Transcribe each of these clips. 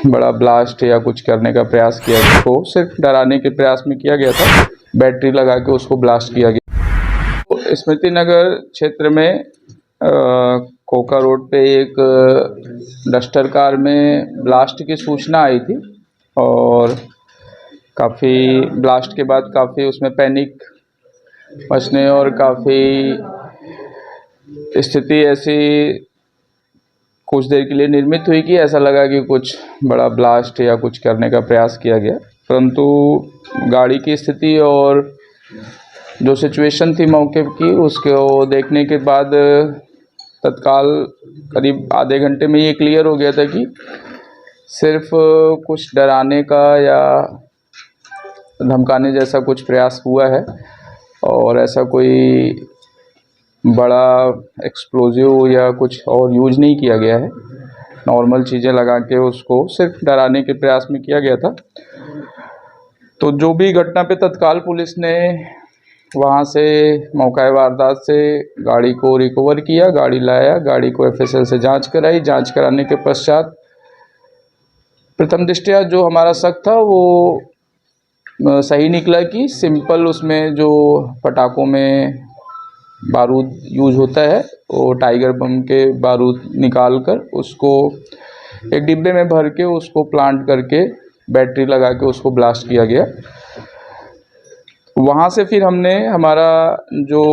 बड़ा ब्लास्ट या कुछ करने का प्रयास किया, उसको सिर्फ डराने के प्रयास में किया गया था। बैटरी लगा के उसको ब्लास्ट किया गया। तो स्मृति नगर क्षेत्र में कोका रोड पे एक डस्टर कार में ब्लास्ट की सूचना आई थी और काफ़ी ब्लास्ट के बाद काफ़ी उसमें पैनिक मचने और काफ़ी स्थिति ऐसी कुछ देर के लिए निर्मित हुई कि ऐसा लगा कि कुछ बड़ा ब्लास्ट या कुछ करने का प्रयास किया गया, परंतु गाड़ी की स्थिति और जो सिचुएशन थी मौके की उसको देखने के बाद तत्काल करीब आधे घंटे में ये क्लियर हो गया था कि सिर्फ कुछ डराने का या धमकाने जैसा कुछ प्रयास हुआ है और ऐसा कोई बड़ा एक्सप्लोजिव या कुछ और यूज नहीं किया गया है। नॉर्मल चीज़ें लगा के उसको सिर्फ डराने के प्रयास में किया गया था। तो जो भी घटना पे तत्काल पुलिस ने वहाँ से मौका वारदात से गाड़ी को रिकवर किया, गाड़ी लाया, गाड़ी को एफएसएल से जांच कराई। जांच कराने के पश्चात प्रथम दृष्टया जो हमारा शक था वो सही निकला कि सिंपल उसमें जो पटाखों में बारूद यूज होता है वो टाइगर बम के बारूद निकाल कर उसको एक डिब्बे में भर के उसको प्लांट करके बैटरी लगा के उसको ब्लास्ट किया गया। वहाँ से फिर हमने हमारा जो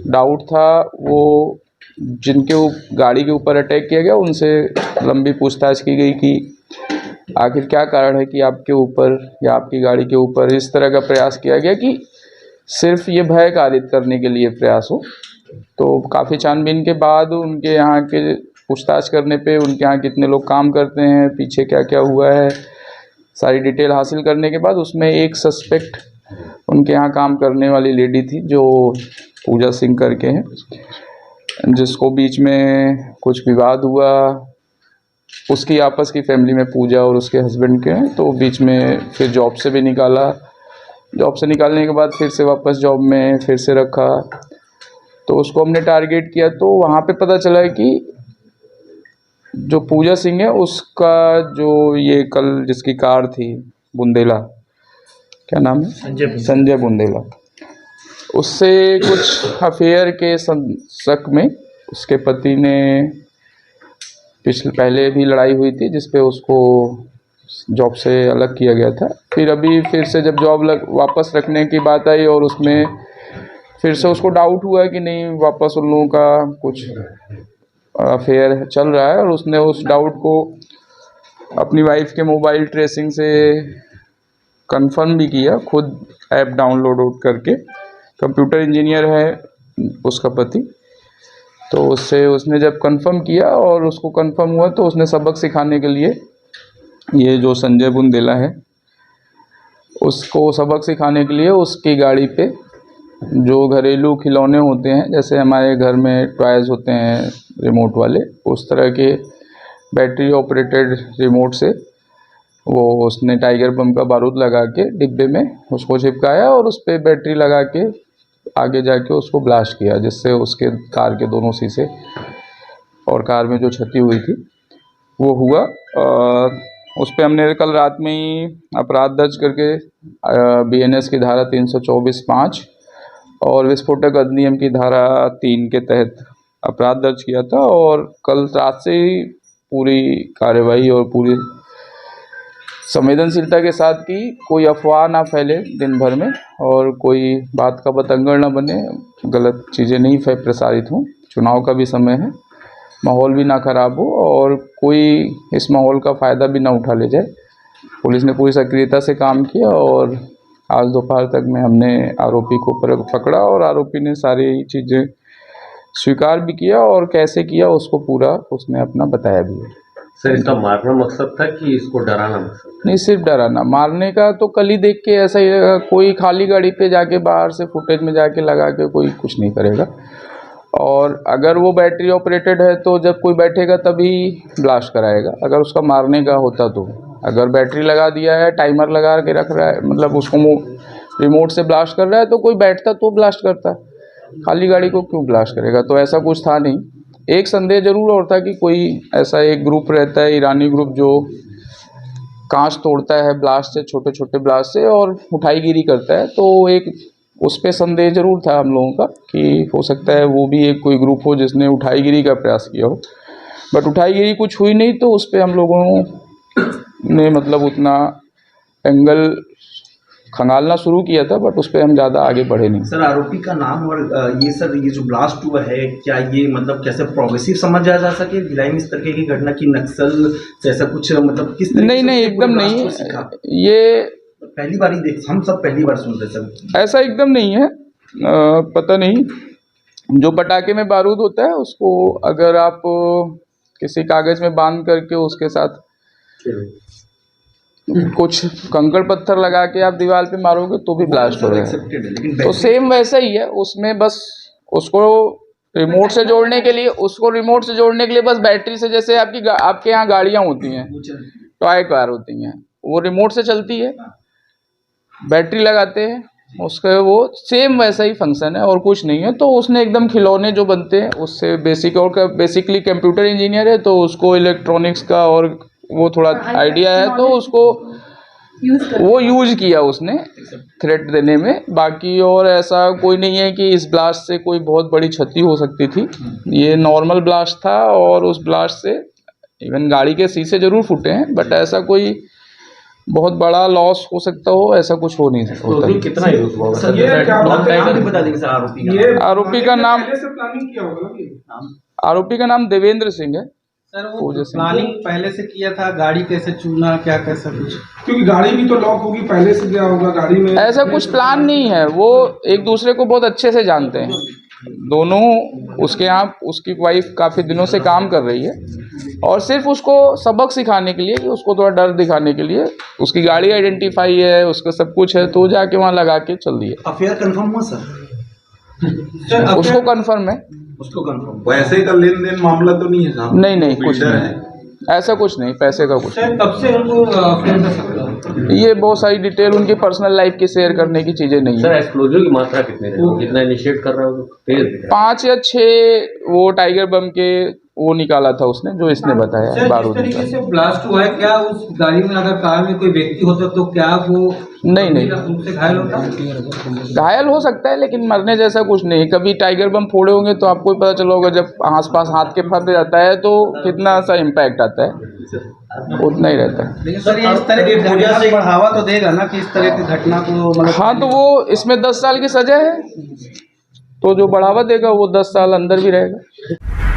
डाउट था वो जिनके गाड़ी के ऊपर अटैक किया गया उनसे लंबी पूछताछ की गई कि आखिर क्या कारण है कि आपके ऊपर या आपकी गाड़ी के ऊपर इस तरह का प्रयास किया गया कि सिर्फ ये भय कारित करने के लिए प्रयास हो। तो काफ़ी छानबीन के बाद उनके यहाँ के पूछताछ करने पे उनके यहाँ कितने लोग काम करते हैं, पीछे क्या क्या हुआ है, सारी डिटेल हासिल करने के बाद उसमें एक सस्पेक्ट उनके यहाँ काम करने वाली लेडी थी जो पूजा सिंह करके हैं, जिसको बीच में कुछ विवाद हुआ उसकी आपस की फैमिली में, पूजा और उसके हस्बैंड के हैं, तो बीच में फिर जॉब से भी निकाला। जॉब से निकालने के बाद फिर से वापस जॉब में फिर से रखा, तो उसको हमने टारगेट किया। तो वहाँ पे पता चला कि जो पूजा सिंह है उसका जो ये कल जिसकी कार थी बुंदेला, क्या नाम है, संजय बुंदेला, उससे कुछ अफेयर के शक में उसके पति ने पहले भी लड़ाई हुई थी जिसपे उसको जॉब से अलग किया गया था। फिर अभी फिर से जब जॉब वापस रखने की बात आई और उसमें फिर से उसको डाउट हुआ कि नहीं वापस उन लोगों का कुछ अफेयर चल रहा है, और उसने उस डाउट को अपनी वाइफ के मोबाइल ट्रेसिंग से कंफर्म भी किया, खुद ऐप डाउनलोड करके। कंप्यूटर इंजीनियर है उसका पति, तो उससे उसने जब कंफर्म किया और उसको कंफर्म हुआ तो उसने सबक सिखाने के लिए ये जो संजय बुंदेला है उसको सबक सिखाने के लिए उसकी गाड़ी पे जो घरेलू खिलौने होते हैं, जैसे हमारे घर में टॉयज़ होते हैं रिमोट वाले, उस तरह के बैटरी ऑपरेटेड रिमोट से वो उसने टाइगर बम का बारूद लगा के डिब्बे में उसको चिपकाया और उस पर बैटरी लगा के आगे जाके उसको ब्लास्ट किया, जिससे उसके कार के दोनों शीशे और कार में जो क्षति हुई थी वो हुआ। उस पर हमने कल रात में ही अपराध दर्ज करके बीएनएस की धारा 324(5) और विस्फोटक अधिनियम की धारा 3 के तहत अपराध दर्ज किया था, और कल रात से ही पूरी कार्रवाई और पूरी संवेदनशीलता के साथ कि कोई अफवाह ना फैले दिन भर में और कोई बात का बतंगड़ ना बने, गलत चीज़ें नहीं प्रसारित हों, चुनाव का भी समय है, माहौल भी ना ख़राब हो और कोई इस माहौल का फ़ायदा भी ना उठा ले जाए। पुलिस ने पूरी सक्रियता से काम किया और आज दोपहर तक में हमने आरोपी को पकड़ा और आरोपी ने सारी चीज़ें स्वीकार भी किया और कैसे किया उसको पूरा उसने अपना बताया भी है। सर, इसका मारना मकसद था कि इसको डराना मकसद? नहीं, सिर्फ डराना। मारने का तो कल ही देख के ऐसा ही लगा, कोई खाली गाड़ी पे जाके बाहर से फुटेज में जाके लगा के कोई कुछ नहीं करेगा। और अगर वो बैटरी ऑपरेटेड है तो जब कोई बैठेगा तभी ब्लास्ट कराएगा, अगर उसका मारने का होता तो। अगर बैटरी लगा दिया है, टाइमर लगा के रख रहा है, मतलब उसको रिमोट से ब्लास्ट कर रहा है, तो कोई बैठता तो ब्लास्ट करता, खाली गाड़ी को क्यों ब्लास्ट करेगा। तो ऐसा कुछ था नहीं, एक संदेह जरूर और था कि कोई ऐसा एक ग्रुप रहता है ईरानी ग्रुप जो कांच तोड़ता है ब्लास्ट से, छोटे छोटे ब्लास्ट से, और उठाईगिरी करता है। तो एक उस पर संदेह जरूर था हम लोगों का कि हो सकता है वो भी एक कोई ग्रुप हो जिसने उठाईगिरी का प्रयास किया हो, बट उठाईगिरी कुछ हुई नहीं। तो उस पर हम लोगों ने मतलब उतना एंगल खंगालना शुरू किया था, बट उस पर हम ज़्यादा आगे बढ़े नहीं। सर आरोपी का नाम और ये जो ब्लास्ट हुआ है, क्या ये मतलब कैसे प्रोग्रेसिव समझा जा सके भिलाई में इस तरह की घटना की नक्सल से ऐसा कुछ मतलब किस तरह? नहीं एकदम नहीं, ये पहली बार ही हम सब पहली बार सुन रहे सर। ऐसा एकदम नहीं है। पता नहीं, जो पटाखे में बारूद होता है उसको अगर आप किसी कागज़ में बांध करके उसके साथ कुछ कंकड़ पत्थर लगा के आप दीवार पे मारोगे तो भी ब्लास्ट हो रहा है। तो सेम वैसा ही है, उसमें बस उसको रिमोट से जोड़ने के लिए बस बैटरी से, जैसे आपके यहाँ गाड़ियाँ होती हैं, टॉय कार होती हैं, वो रिमोट से चलती है, बैटरी लगाते हैं उसका, वो सेम वैसा ही फंक्शन है और कुछ नहीं है। तो उसने एकदम खिलौने जो बनते हैं उससे बेसिकली कंप्यूटर इंजीनियर है, तो उसको इलेक्ट्रॉनिक्स का और वो थोड़ा आइडिया है, तो उसको वो यूज किया उसने थ्रेट देने में। बाकी और ऐसा कोई नहीं है कि इस ब्लास्ट से कोई बहुत बड़ी क्षति हो सकती थी। ये नॉर्मल ब्लास्ट था और उस ब्लास्ट से इवन गाड़ी के शीशे जरूर फूटे हैं, बट ऐसा कोई बहुत बड़ा लॉस हो सकता हो ऐसा कुछ हो नहीं सकता। कितना यूज हुआ आरोपी का नाम देवेंद्र सिंह है। सर वो प्लानिंग पहले से किया था, गाड़ी कैसे चुना, क्या कैसा कुछ? क्योंकि गाड़ी भी तो लॉक होगी, पहले से गया होगा गाड़ी में। ऐसा कुछ प्लान नहीं है, वो एक दूसरे को बहुत अच्छे से जानते हैं दोनों। उसके यहाँ उसकी वाइफ काफ़ी दिनों से काम कर रही है और सिर्फ उसको सबक सिखाने के लिए, कि उसको थोड़ा डर दिखाने के लिए, उसकी गाड़ी आइडेंटिफाई है, उसका सब कुछ है, तो जाके वहाँ लगा के चल दिए। अफेयर कंफर्म हुआ सर? उसको कंफर्म है, उसको कंफर्म। वैसे का लेन देन मामला तो नहीं है साहब? नहीं कुछ नहीं, ऐसा कुछ नहीं, पैसे का कुछ। कब से उनको अफेयर का शक? ये बहुत सारी डिटेल उनकी पर्सनल लाइफ की शेयर करने की चीजें नहीं सर है। एक्सप्लोजिव की मात्रा कितनी है, कितना इनिशिएट कर रहा है? 5 या 6 वो टाइगर बम के वो निकाला था उसने, जो इसने बताया बारूद। जिस तरीके से ब्लास्ट हुआ है, क्या उस गाड़ी में अगर कार में कोई व्यक्ति होता तो क्या वो नहीं उनसे घायल होता? घायल हो सकता है, लेकिन मरने जैसा कुछ नहीं। कभी टाइगर बम फोड़े होंगे तो आपको पता चला होगा, जब आसपास हाथ के फट जाता है तो कितना सा इम्पैक्ट आता है, उतना ही रहता है। लेकिन सर ये इस तरह की घटना से बढ़ावा तो देगा ना कि इस तरह की घटना को मतलब। हाँ, तो वो इसमें 10 साल की सजा है, तो जो बढ़ावा देगा वो 10 साल अंदर भी रहेगा।